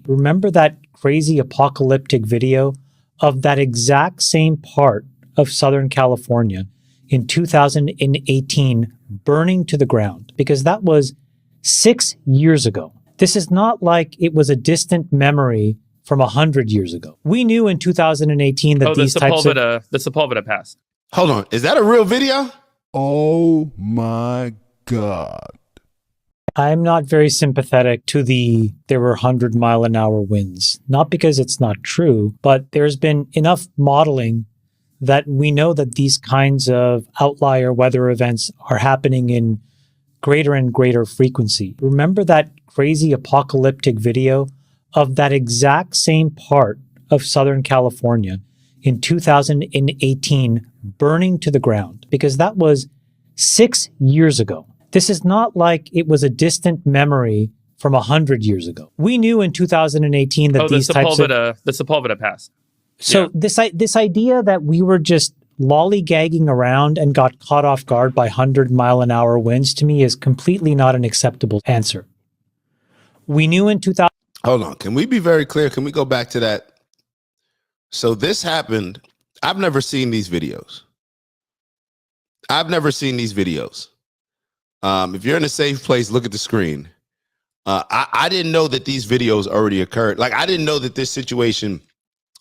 Remember that crazy apocalyptic video of that exact same part of Southern California in 2018 burning to the ground? Because that was 6 years ago. This is not like it was a distant memory from 100 years ago. We knew in 2018 that these types of... the Sepulveda passed. Hold on. Is that a real video? Oh my God. I'm not very sympathetic to there were 100-mile-an-hour winds. Not because it's not true, but there's been enough modeling that we know that these kinds of outlier weather events are happening in greater and greater frequency. Remember that crazy apocalyptic video of that exact same part of Southern California in 2018 burning to the ground? Because that was 6 years ago. This is not like it was a distant memory from 100 years ago. We knew in 2018 that the Sepulveda passed. So yeah. This idea that we were just lollygagging around and got caught off guard by 100-mile-an-hour winds, to me, is completely not an acceptable answer. We knew in 2000... Hold on. Can we be very clear? Can we go back to that? So this happened. I've never seen these videos. If you're in a safe place, look at the screen. I didn't know that these videos already occurred. Like, I didn't know that this situation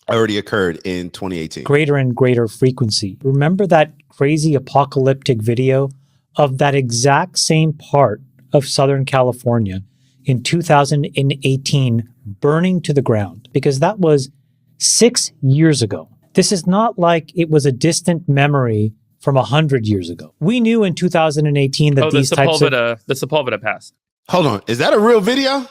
already occurred in 2018. Greater and greater frequency. Remember that crazy apocalyptic video of that exact same part of Southern California in 2018 burning to the ground? Because that was 6 years ago. This is not like it was a distant memory from 100 years ago. We knew in 2018 that these types of... the Sepulveda passed. Hold on. Is that a real video?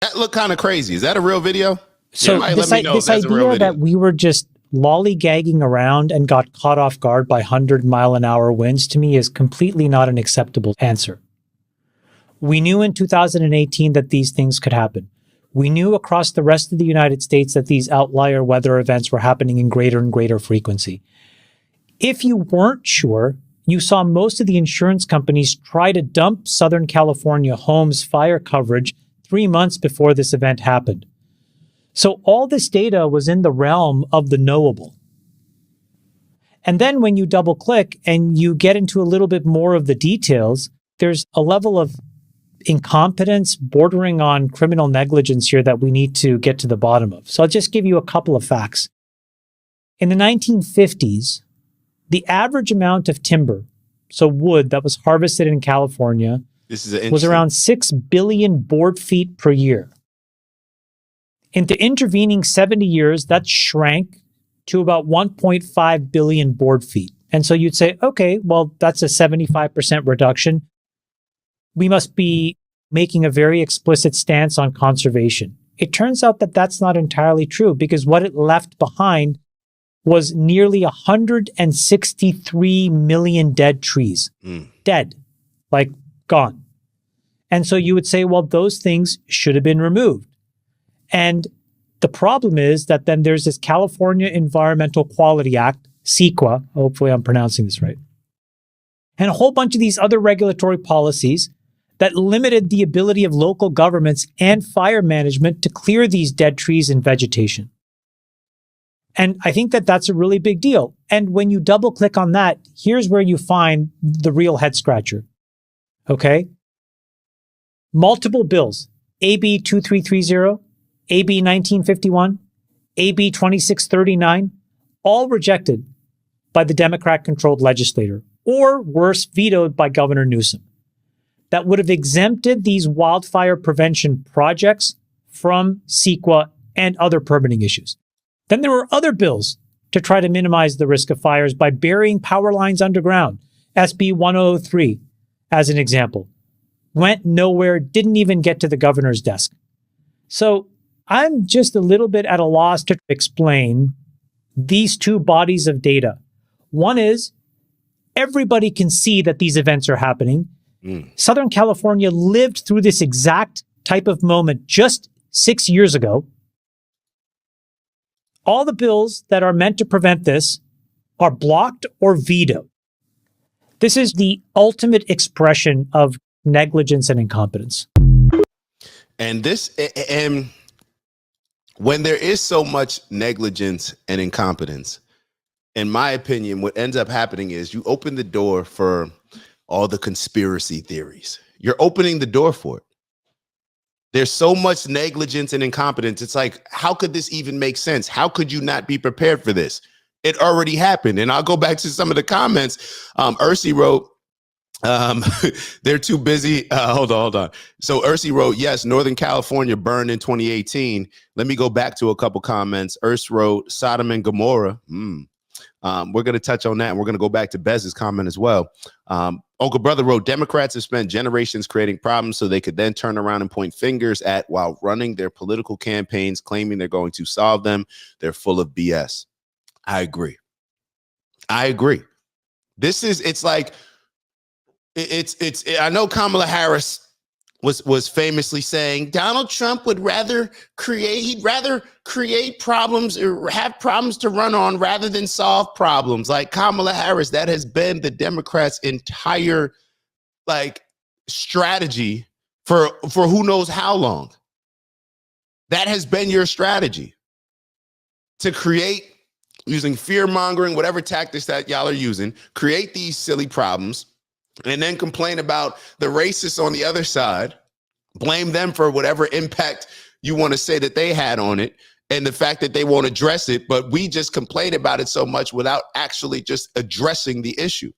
That looked kind of crazy. Is that a real video? So this idea that we were just lollygagging around and got caught off guard by 100-mile-an-hour winds, to me, is completely not an acceptable answer. We knew in 2018 that these things could happen. We knew across the rest of the United States that these outlier weather events were happening in greater and greater frequency. If you weren't sure, you saw most of the insurance companies try to dump Southern California homes' fire coverage 3 months before this event happened. So all this data was in the realm of the knowable. And then when you double click and you get into a little bit more of the details, there's a level of incompetence bordering on criminal negligence here that we need to get to the bottom of. So I'll just give you a couple of facts. In the 1950s, the average amount of timber, so wood that was harvested in California, was around 6 billion board feet per year. In the intervening 70 years, that shrank to about 1.5 billion board feet. And so you'd say, okay, well, that's a 75% reduction. We must be making a very explicit stance on conservation. It turns out that that's not entirely true, because what it left behind was nearly 163 million dead trees. Dead, like gone. And so you would say, well, those things should have been removed. And the problem is that then there's this California Environmental Quality Act, CEQA, hopefully I'm pronouncing this right, and a whole bunch of these other regulatory policies that limited the ability of local governments and fire management to clear these dead trees and vegetation. And I think that that's a really big deal. And when you double click on that, here's where you find the real head scratcher. Okay? Multiple bills, AB 2330, AB 1951, AB 2639, all rejected by the Democrat-controlled legislature, or worse, vetoed by Governor Newsom, that would have exempted these wildfire prevention projects from CEQA and other permitting issues. Then there were other bills to try to minimize the risk of fires by burying power lines underground. SB 1003, as an example, went nowhere, didn't even get to the governor's desk. So I'm just a little bit at a loss to explain these two bodies of data. One is everybody can see that these events are happening. Southern California lived through this exact type of moment just 6 years ago. All the bills that are meant to prevent this are blocked or vetoed. This is the ultimate expression of negligence and incompetence. And and when there is so much negligence and incompetence, in my opinion, what ends up happening is you open the door for all the conspiracy theories. You're opening the door for it. There's so much negligence and incompetence. It's like, how could this even make sense? How could you not be prepared for this? It already happened. And I'll go back to some of the comments. Ursi wrote, they're too busy. Hold on. So Ursi wrote, yes, Northern California burned in 2018. Let me go back to a couple comments. Urs wrote Sodom and Gomorrah. We're going to touch on that. And we're going to go back to Bez's comment as well. Uncle Brother wrote, Democrats have spent generations creating problems so they could then turn around and point fingers at while running their political campaigns, claiming they're going to solve them. They're full of BS. I agree. It's like, I know Kamala Harris was famously saying Donald Trump would rather create problems or have problems to run on rather than solve problems. Like Kamala Harris, that has been the Democrats' entire like strategy for who knows how long. That has been your strategy, to create, using fear mongering, whatever tactics that y'all are using, create these silly problems, and then complain about the racists on the other side, blame them for whatever impact you want to say that they had on it, and the fact that they won't address it, but we just complain about it so much without actually just addressing the issue.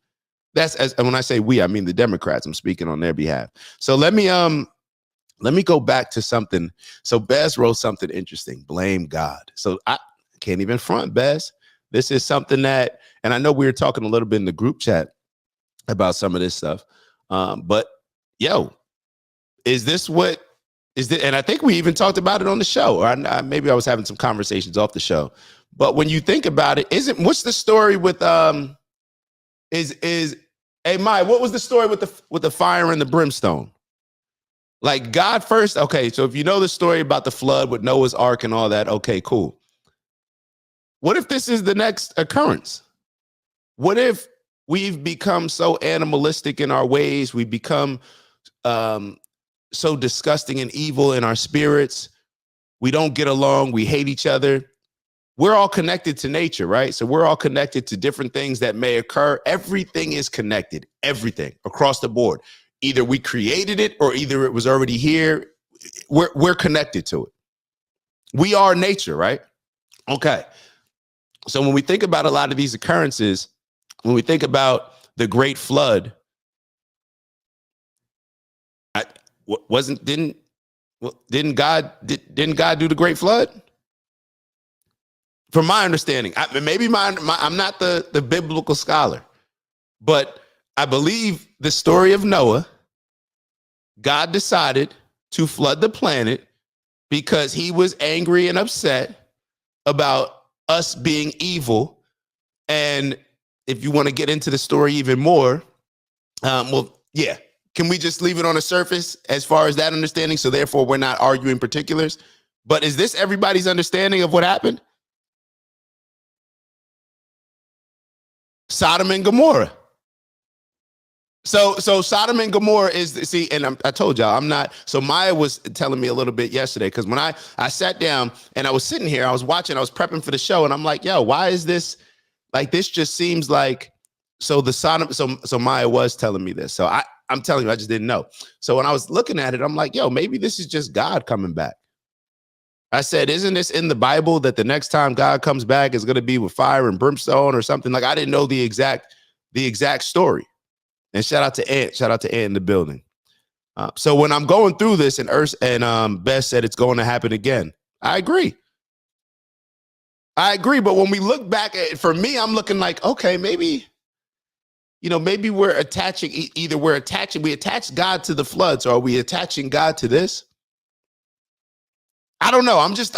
And when I say we, I mean the Democrats. I'm speaking on their behalf. So let me go back to something. So Bez wrote something interesting. Blame God. So I can't even front, Bez. This is something that, and I know we were talking a little bit in the group chat about some of this stuff. But yo, is this, and I think we even talked about it on the show, or maybe I was having some conversations off the show. But when you think about it, what's the story with, hey Mai, what was the story with the fire and the brimstone? Like God first. Okay. So if you know the story about the flood with Noah's Ark and all that, okay, cool. What if this is the next occurrence? What if we've become so animalistic in our ways? We become so disgusting and evil in our spirits. We don't get along. We hate each other. We're all connected to nature, right? So we're all connected to different things that may occur. Everything is connected, everything across the board. Either we created it or either it was already here. We're connected to it. We are nature, right? Okay. So when we think about a lot of these occurrences, when we think about the Great Flood, didn't God do the Great Flood? From my understanding, I'm not the biblical scholar, but I believe the story of Noah, God decided to flood the planet because he was angry and upset about us being evil. And if you want to get into the story even more, yeah. Can we just leave it on the surface as far as that understanding? So therefore, we're not arguing particulars. But is this everybody's understanding of what happened? Sodom and Gomorrah. So Sodom and Gomorrah I told y'all I'm not. So Maya was telling me a little bit yesterday, because when I sat down and I was sitting here, I was prepping for the show, and I'm like, yo, why is this like this? Just seems like so Maya was telling me this. So I'm telling you, I just didn't know. So when I was looking at it, I'm like, yo, maybe this is just God coming back. I said, isn't this in the Bible that the next time God comes back is going to be with fire and brimstone or something? Like, I didn't know the exact story. And shout out to Ant in the building. So when I'm going through this, and Bess said it's going to happen again, I agree. But when we look back at it, for me, I'm looking like, okay, maybe we're attaching, we attach God to the floods, or are we attaching God to this? I don't know. I'm just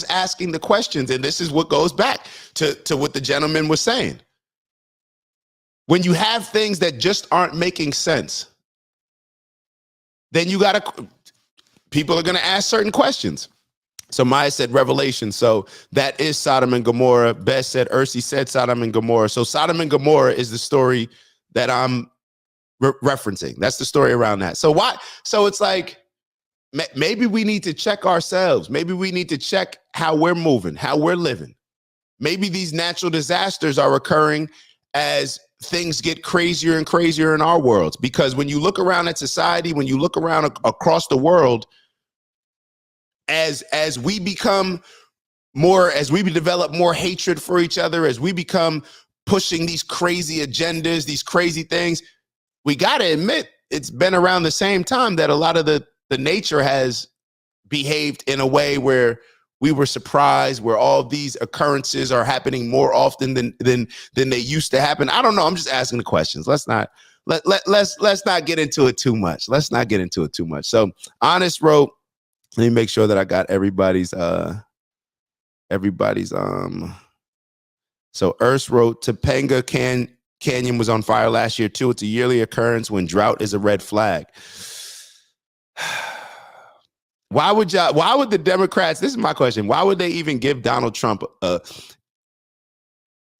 asking the questions. And this is what goes back to what the gentleman was saying. When you have things that just aren't making sense, then people are going to ask certain questions. So Maya said Revelation. So that is Sodom and Gomorrah. Bess said, Ursi said Sodom and Gomorrah. So Sodom and Gomorrah is the story that I'm referencing. That's the story around that. So why? So it's like, maybe we need to check ourselves. Maybe we need to check how we're moving, how we're living. Maybe these natural disasters are occurring as things get crazier and crazier in our worlds. Because when you look around at society, when you look around across the world, as we become more, as we develop more hatred for each other, as we become pushing these crazy agendas, these crazy things, we got to admit it's been around the same time that a lot of the nature has behaved in a way where we were surprised, where all these occurrences are happening more often than they used to happen. I don't know. I'm just asking the questions. Let's not get into it too much. Let's not get into it too much. So Honest wrote, let me make sure that I got everybody's so Urs wrote, Topanga Canyon was on fire last year too. It's a yearly occurrence when drought is a red flag. Why would the Democrats, this is my question, why would they even give Donald Trump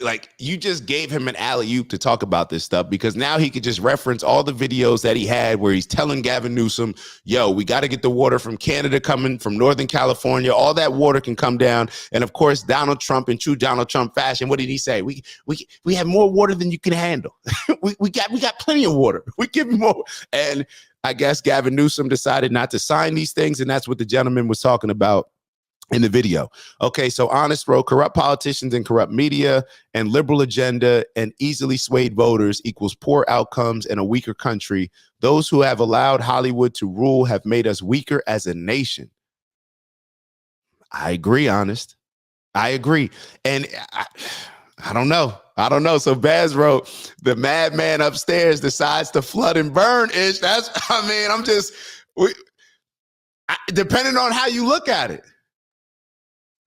like, you just gave him an alley-oop to talk about this stuff, because now he could just reference all the videos that he had where he's telling Gavin Newsom, yo, we got to get the water from Canada coming from Northern California. All that water can come down. And of course, Donald Trump, in true Donald Trump fashion, what did he say? We have more water than you can handle. we got plenty of water. We give you more. And I guess Gavin Newsom decided not to sign these things. And that's what the gentleman was talking about in the video. Okay, so Honest wrote, corrupt politicians and corrupt media and liberal agenda and easily swayed voters equals poor outcomes and a weaker country. Those who have allowed Hollywood to rule have made us weaker as a nation. I agree, Honest. I agree. And I don't know. So Baz wrote, the madman upstairs decides to flood and burn. Depending on how you look at it.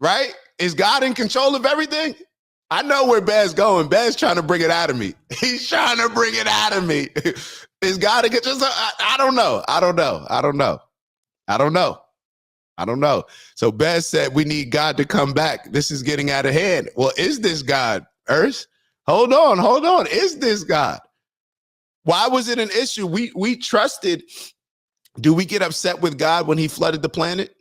Right? Is God in control of everything? I know where Baz going. Baz trying to bring it out of me. He's trying to bring it out of me. Is God in control? I don't know. So Baz said we need God to come back. This is getting out of hand. Well, is this God, Earth? Hold on. Is this God? Why was it an issue? We trusted. Do we get upset with God when he flooded the planet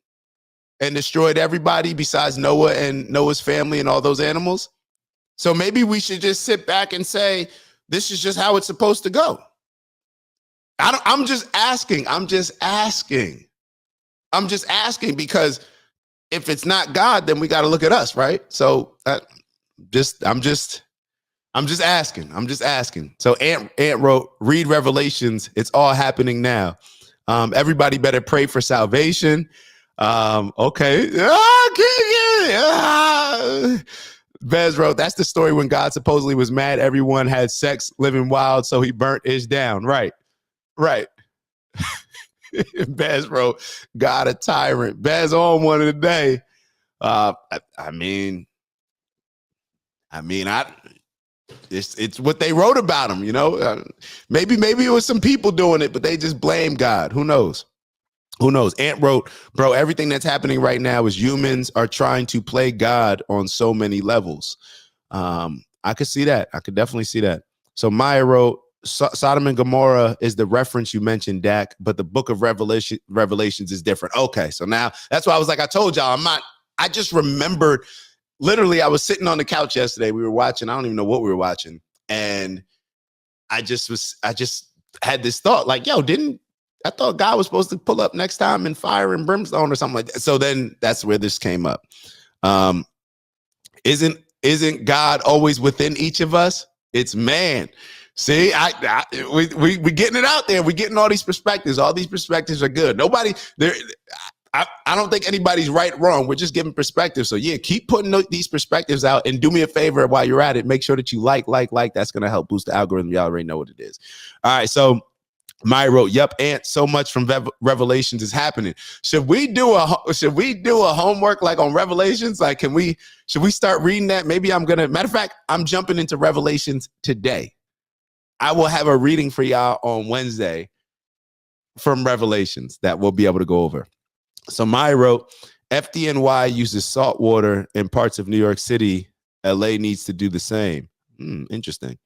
and destroyed everybody besides Noah and Noah's family and all those animals? So maybe we should just sit back and say, this is just how it's supposed to go. I'm just asking because if it's not God, then we got to look at us, right? So I'm just asking. So Ant wrote, read Revelations. It's all happening now. Everybody better pray for salvation. Okay. Bez wrote, that's the story when God supposedly was mad. Everyone had sex, living wild, so he burnt Ish down. Right. Bez wrote, God a tyrant. Bez on one of the day. It's what they wrote about him, you know. Maybe it was some people doing it, but they just blame God. Who knows? Ant wrote, bro, everything that's happening right now is humans are trying to play God on so many levels. I could see that. I could definitely see that. So Maya wrote, Sodom and Gomorrah is the reference you mentioned, Dak, but the book of Revelations is different. Okay, so now that's why I was like, I told y'all, I just remembered, literally, I was sitting on the couch yesterday. We were watching, I don't even know what we were watching. And I just had this thought, like, yo, I thought God was supposed to pull up next time in fire and brimstone or something like that. So then that's where this came up. Isn't God always within each of us? It's man. See, we getting it out there. We're getting all these perspectives. All these perspectives are good. I don't think anybody's right or wrong. We're just giving perspectives. So yeah, keep putting these perspectives out, and do me a favor while you're at it. Make sure that you like. That's going to help boost the algorithm. Y'all already know what it is. All right. So Maya wrote, yep, Ant, so much from Revelations is happening. Should we do a homework like on Revelations? Like, should we start reading that? Maybe matter of fact, I'm jumping into Revelations today. I will have a reading for y'all on Wednesday from Revelations that we'll be able to go over. So Maya wrote, FDNY uses salt water in parts of New York City. LA needs to do the same. Interesting.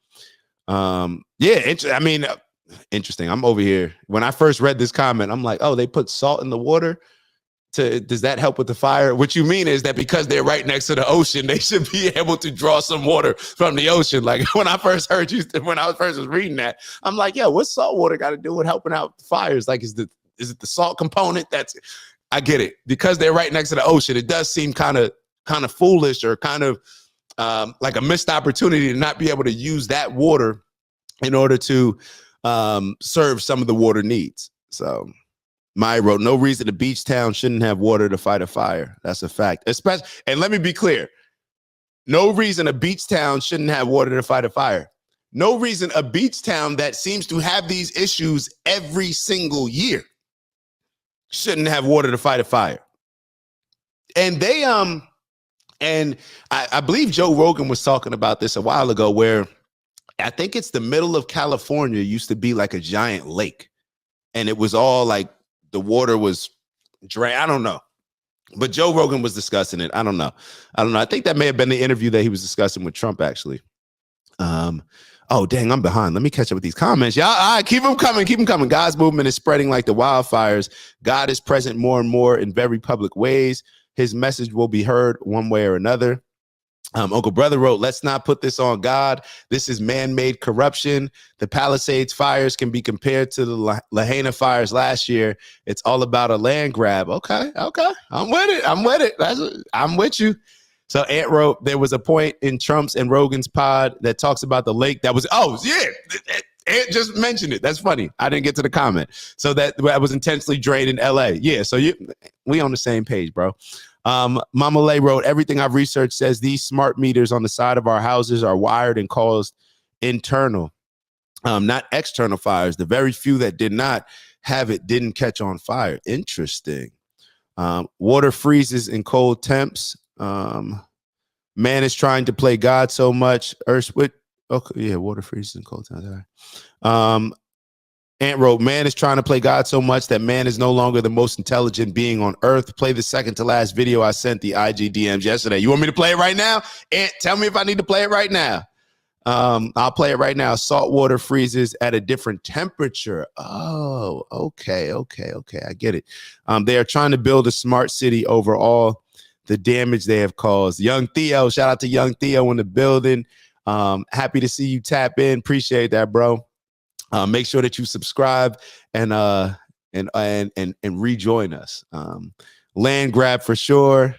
interesting. I'm over here. When I first read this comment, I'm like, oh, they put salt in the water. Does that help with the fire? What you mean is that because they're right next to the ocean, they should be able to draw some water from the ocean. Like when I first heard you, when I first was reading that, I'm like, yeah, what's salt water got to do with helping out fires? Like, is it the salt component? I get it. Because they're right next to the ocean, it does seem kind of foolish or kind of like a missed opportunity to not be able to use that water in order to serve some of the water needs. So Maya wrote, no reason a beach town shouldn't have water to fight a fire. That's a fact. Especially, and let me be clear, no reason a beach town shouldn't have water to fight a fire. No reason a beach town that seems to have these issues every single year shouldn't have water to fight a fire. And they and I believe Joe Rogan was talking about this a while ago, where I think it's the middle of California used to be like a giant lake, and it was all like the water was dry. I don't know. But Joe Rogan was discussing it. I don't know. I think that may have been the interview that he was discussing with Trump, actually. Oh, dang, I'm behind. Let me catch up with these comments. Y'all, all right, keep them coming. Keep them coming. God's movement is spreading like the wildfires. God is present more and more in very public ways. His message will be heard one way or another. Uncle Brother wrote, let's not put this on God. This is man-made corruption. The Palisades fires can be compared to the Lahaina fires last year. It's all about a land grab. Okay. I'm with it. I'm with you. So Ant wrote, there was a point in Trump's and Rogan's pod that talks about the lake that was, Ant just mentioned it. That's funny. I didn't get to the comment. So that was intentionally drained in LA. Yeah, so we on the same page, bro. Mama Lay wrote, everything I've researched says these smart meters on the side of our houses are wired and caused internal, not external fires. The very few that did not have it didn't catch on fire. Interesting. Water freezes in cold temps. Man is trying to play God so much. Water freezes in cold temps. All right. Ant wrote, man is trying to play God so much that man is no longer the most intelligent being on earth. Play the second to last video I sent the IG DMs yesterday. You want me to play it right now? Ant, tell me if I need to play it right now. I'll play it right now. Salt water freezes at a different temperature. Oh, okay. I get it. They are trying to build a smart city over all the damage they have caused. Young Theo, shout out to Young Theo in the building. Happy to see you tap in. Appreciate that, bro. Make sure that you subscribe and rejoin us. Land grab for sure.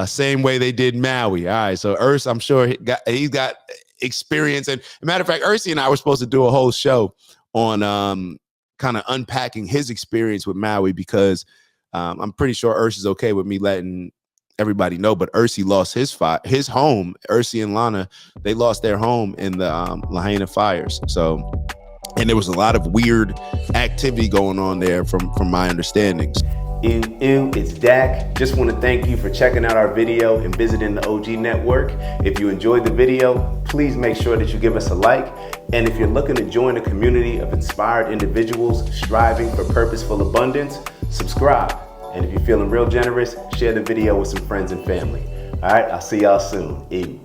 Same way they did Maui. All right, so Urs, I'm sure he's got experience. And a matter of fact, Ursi and I were supposed to do a whole show on kind of unpacking his experience with Maui, because I'm pretty sure Urs is okay with me letting everybody know, but Ursi lost his home. Ursi and Lana, they lost their home in the Lahaina fires. So. And there was a lot of weird activity going on there from my understandings. It's Dak. Just want to thank you for checking out our video and visiting the OG Network. If you enjoyed the video, please make sure that you give us a like. And if you're looking to join a community of inspired individuals striving for purposeful abundance, subscribe. And if you're feeling real generous, share the video with some friends and family. All right, I'll see y'all soon.